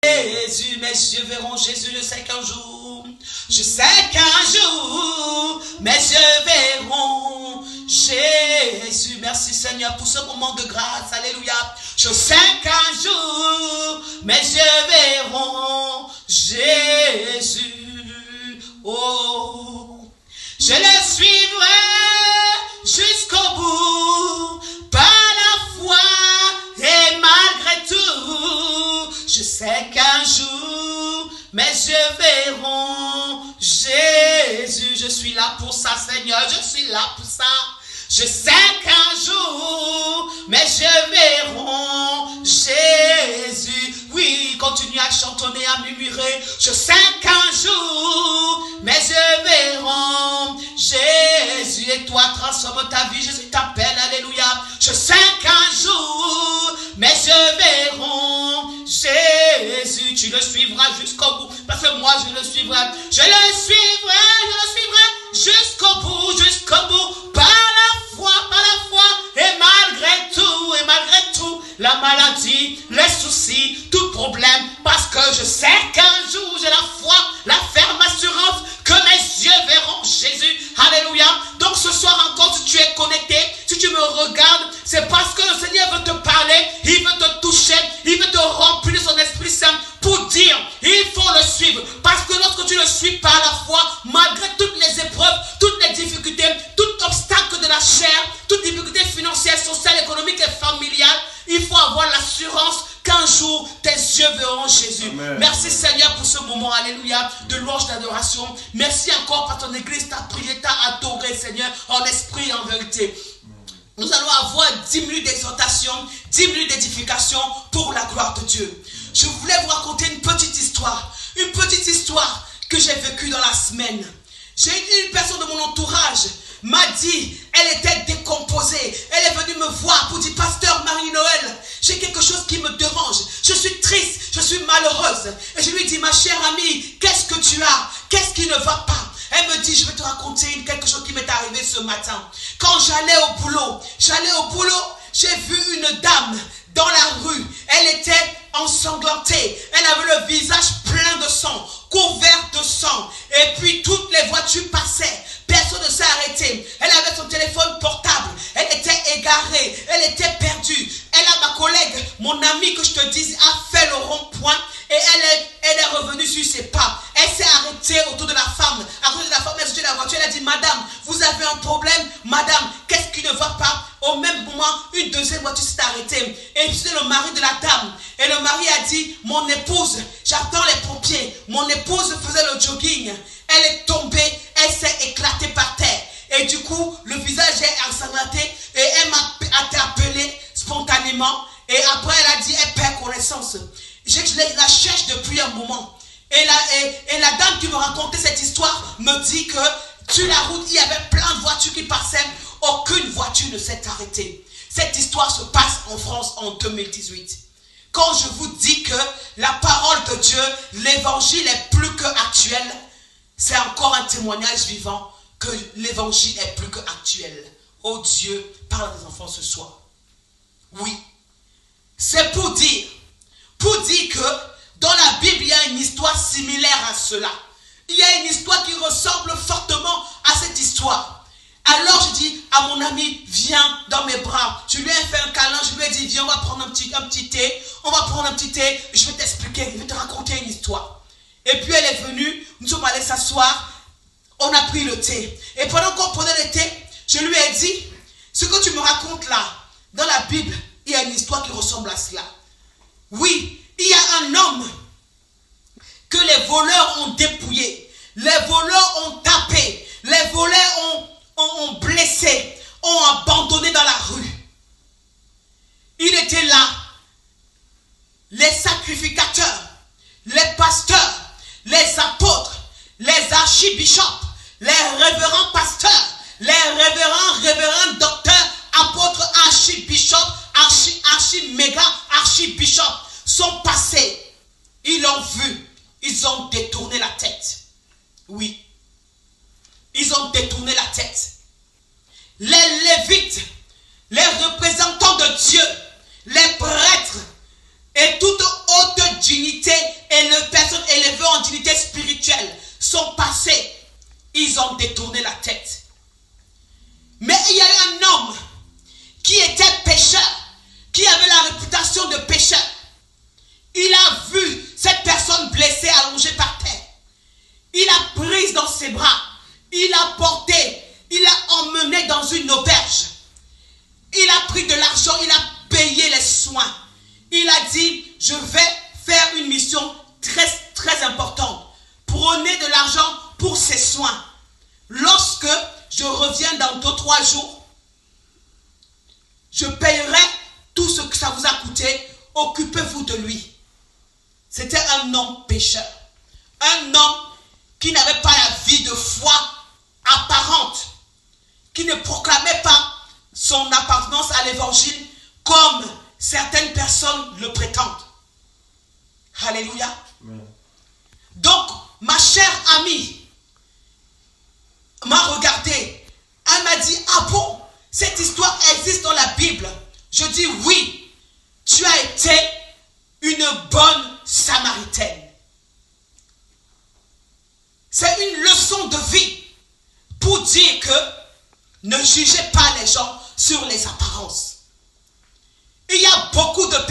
Jésus, mes yeux verront Jésus, je sais qu'un jour, mes yeux verront Jésus. Merci Seigneur pour ce moment de grâce, alléluia. Je sais qu'un jour, mes yeux verront Jésus. Oh, je le suivrai jusqu'au bout, par la foi et malgré tout. Je sais qu'un jour, mes yeux verront Jésus. Je suis là pour ça, Seigneur, je suis là pour ça. Je sais qu'un jour, mes yeux verront Jésus. Oui, continue à chantonner, à murmurer. Je sais qu'un jour, mes yeux verront Jésus. Et toi, transforme ta vie, Jésus t'appelle, alléluia. Je sais qu'un jour, mes yeux verront Jésus. Tu le suivras jusqu'au bout, parce que moi je le suivrai. Je le suivrai jusqu'au bout, par la foi, et malgré tout, la maladie, les soucis, tout problème, parce que je sais qu'un jour j'ai la foi, la ferme assurance que mes yeux verront Jésus. Alléluia. Donc ce soir encore, si tu es connecté, si tu me regardes, c'est parce que le Seigneur veut te parler, il veut te toucher, il veut te remplir de son Esprit Saint pour dire, il faut le suivre. Parce que lorsque tu le suis par la foi, malgré toutes les épreuves, toutes les difficultés, tout obstacle de la chair, toute difficulté financière, sociale, économique et familiale, il faut avoir l'assurance qu'un jour tes yeux verront Jésus. Amen. Merci Seigneur pour ce moment, alléluia, de louange, d'adoration. Merci encore par ton église, ta prière, ta adoré Seigneur, en esprit et en vérité. Nous allons avoir 10 minutes d'exhortation, 10 minutes d'édification pour la gloire de Dieu. Je voulais vous raconter une petite histoire que j'ai vécue dans la semaine. J'ai eu une personne de mon entourage m'a dit, elle était décomposée. Elle est venue me voir pour dire, pasteur Marie-Noël, j'ai quelque chose qui me dérange. Je suis triste, je suis malheureuse. Et je lui dis, ma chère amie, qu'est-ce que tu as? Qu'est-ce qui ne va pas? Elle me dit, je vais te raconter quelque chose qui m'est arrivé ce matin. Quand j'allais au boulot, j'ai vu une dame dans la rue. Elle était ensanglantée. Elle avait le visage plein de sang, couvert de sang. Et puis toutes les voitures passaient. Personne ne s'est arrêté. Elle avait son téléphone portable. Elle était égarée. Elle était perdue. Elle a ma collègue, mon amie que je te dis, a fait le rond-point. Et elle est revenue sur ses pas. Elle s'est arrêtée autour de la femme. À côté de la femme, elle est sortie de la voiture. Elle a dit, madame, vous avez un problème? Madame, qu'est-ce qui ne va pas? Au même moment, une deuxième voiture s'est arrêtée. Et c'était le mari de la dame. Et le mari a dit, mon épouse, j'attends les pompiers. Mon épouse faisait le jogging. Elle est tombée, elle s'est éclatée par terre. Et du coup, le visage est ensanglanté. Et elle m'a appelé spontanément. Et après, elle a dit, elle perd connaissance. Je la cherche depuis un moment. Et la dame qui me racontait cette histoire me dit que sur la route, il y avait plein de voitures qui passaient. Aucune voiture ne s'est arrêtée. Cette histoire se passe en France en 2018. Quand je vous dis que la parole de Dieu, l'évangile est plus que actuel, c'est encore un témoignage vivant que l'évangile est plus que actuel. Oh Dieu, parle des enfants ce soir. Oui. C'est pour dire que dans la Bible, il y a une histoire similaire à cela. Il y a une histoire qui ressemble fortement à cette histoire. Alors je dis à mon ami, viens dans mes bras. Je lui ai fait un câlin, je lui ai dit, viens, on va prendre un petit thé. On va prendre un petit thé, je vais t'expliquer, je vais te raconter une histoire. Et puis elle est venue, nous sommes allés s'asseoir, on a pris le thé. Et pendant qu'on prenait le thé, je lui ai dit, ce que tu me racontes là, dans la Bible, il y a une histoire qui ressemble à cela. Oui, il y a un homme que les voleurs ont dépouillé. Les voleurs ont tapé. Les voleurs ont blessé, ont abandonné dans la rue. Il était là. Les sacrificateurs, les pasteurs, les apôtres, les archibishops, les révérends pasteurs, les révérends docteurs, apôtres, archibishops, archiméga, archibishops sont passés. Ils l'ont vu. Ils ont détourné la tête. Oui. Ils ont détourné la tête. Les lévites, les représentants de Dieu, les prêtres et toute haute dignité occupez-vous de lui. C'était un homme pécheur. Un homme qui n'avait pas la vie de foi apparente. Qui ne proclamait pas son appartenance à l'évangile comme certaines personnes le prétendent. Alléluia. Amen. Donc, ma chère amie m'a regardé. Elle m'a dit, ah bon, cette histoire existe dans la Bible. Je dis oui, tu as été une bonne Samaritaine. C'est une leçon de vie pour dire que ne jugez pas les gens sur les apparences. Il y a beaucoup de personnes